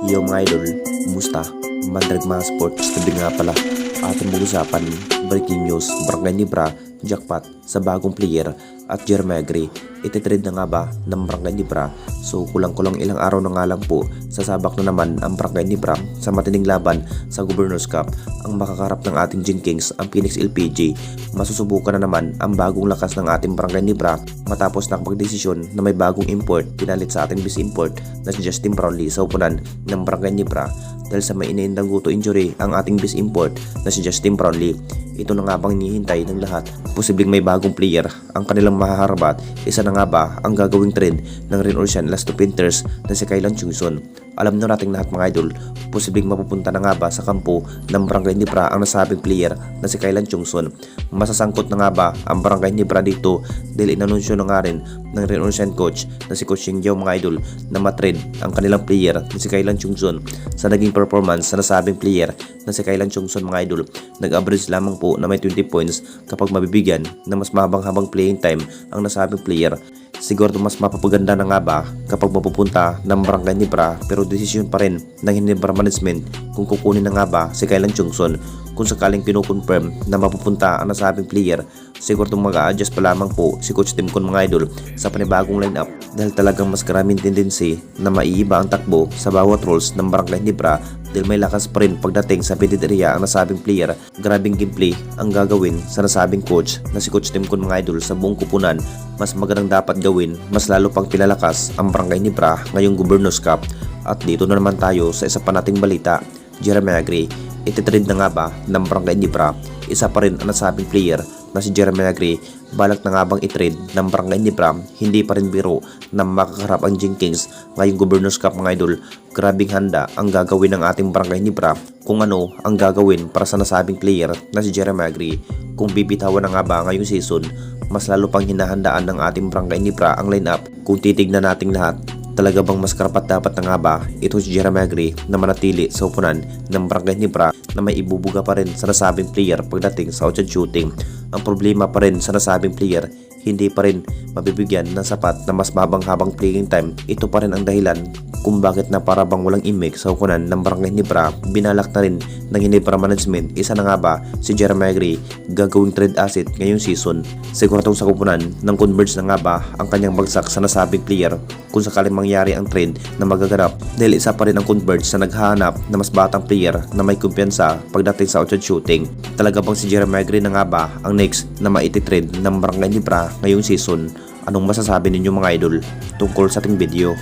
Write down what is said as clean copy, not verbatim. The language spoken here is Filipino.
Yo mga idol, kumusta? Mandrag mga sports, gabi nga pala. Ating mag-usapan, breaking news, Barangay Nibra, jackpot sa bagong player at Jermagri. Ititrade na nga ba ng Barangay Nibra? So kulang-kulang ilang araw na nga lang po, sasabak na naman ang Barangay Nibra sa matinding laban sa Governors Cup. Ang makakarap ng ating Gin Kings, ang Phoenix LPG. Masusubukan na naman ang bagong lakas ng ating Barangay Nibra matapos nakapagdesisyon na may bagong import pinalit sa ating base import na si Justin Brownlee sa upunan ng Barangay Nibra dahil sa may iniindang guto injury ang ating base import na si Justin Brownlee. Ito na nga bang hinihintay ng lahat? Posibleng may bagong player ang kanilang mahaharabat. Isa na nga ba ang gagawing trend ng Rin Orsian Last 2 Painters na si Kailan Chungson? Alam na nating lahat mga idol, posibleng mapupunta na nga ba sa kampo ng Barangay Nibra ang nasabing player na si Kailan Chungson? Masasangkot na nga ba ang Barangay Nibra dito dahil inanunsyo na nga rin ng Rin Orsian coach na si Coach Yingyo mga idol na matrade ang kanilang player na si Kailan Chungson. Sa naging performance sa nasabing player na si Kailan Chungson mga idol, nag-average lamang po na may 20 points kapag mabibigyan ng mas mahabang-habang playing time ang nasabing player. Siguro mas mapapaganda na nga ba kapag mapupunta ng Barangay Nibra, pero desisyon pa rin ng Nibra management kung kukunin na nga ba si Kailan Chungson. Kung sakaling kinukonfirm na mapupunta ang nasabing player, siguro mag-a-adjust pa lamang po si Coach Tim Con mga idol sa panibagong lineup dahil talagang mas karaming tendency na maiiba ang takbo sa bawat roles ng Barangay Nibra dahil may lakas pa rin pagdating sa painted area ang nasabing player. Grabing gameplay ang gagawin sa nasabing coach na si Coach Tim Con mga idol sa buong kupunan. Mas magandang dapat gawin, mas lalo pang pinalakas ang Barangay Nibra ngayong Governors Cup. At dito na naman tayo sa isa pa nating balita. Jermagri, ititrade na nga ba ng Barangay Nibra? Isa pa rin ang nasabing player na si Jermagri. Balak na nga bang itrade ng Barangay Nibra? Hindi pa rin biro na makakaharap ang Gin Kings ngayong Governors Cup mga idol. Grabing handa ang gagawin ng ating Barangay Nibra kung ano ang gagawin para sa nasabing player na si Jermagri. Kung bibitawan na nga ba ngayong season, mas lalo pang hinahandaan ng ating Barangay Nibra ang lineup. Kung titignan nating lahat, talaga bang mas karapat dapat na nga ba ito si Jermagri na manatili sa upunan ng Barangay Nibra na may ibubuga pa rin sa nasabing player pagdating sa outshot shooting? Ang problema pa rin sa nasabing player, hindi pa rin mabibigyan ng sapat na mas mabang-habang playing time. Ito pa rin ang dahilan kung bakit na para bang walang imik sa upunan ng Barangay Nibra. Binalak na rin ng Nibra management. Isa na nga ba si Jermagri gagawing trade asset ngayong season? Siguradong sa kupunan ng Converge na nga ba ang kanyang bagsak sa nasabing player kung sakaling mangyari ang trade na magaganap, dahil isa pa rin ang Converge na naghahanap na mas batang player na may kumpiyansa pagdating sa outshot shooting. Talaga bang si Jermagri na nga ba ang next na maititrade ng Barangay Nibra ngayong season? Anong masasabi ninyo mga idol tungkol sa ating video?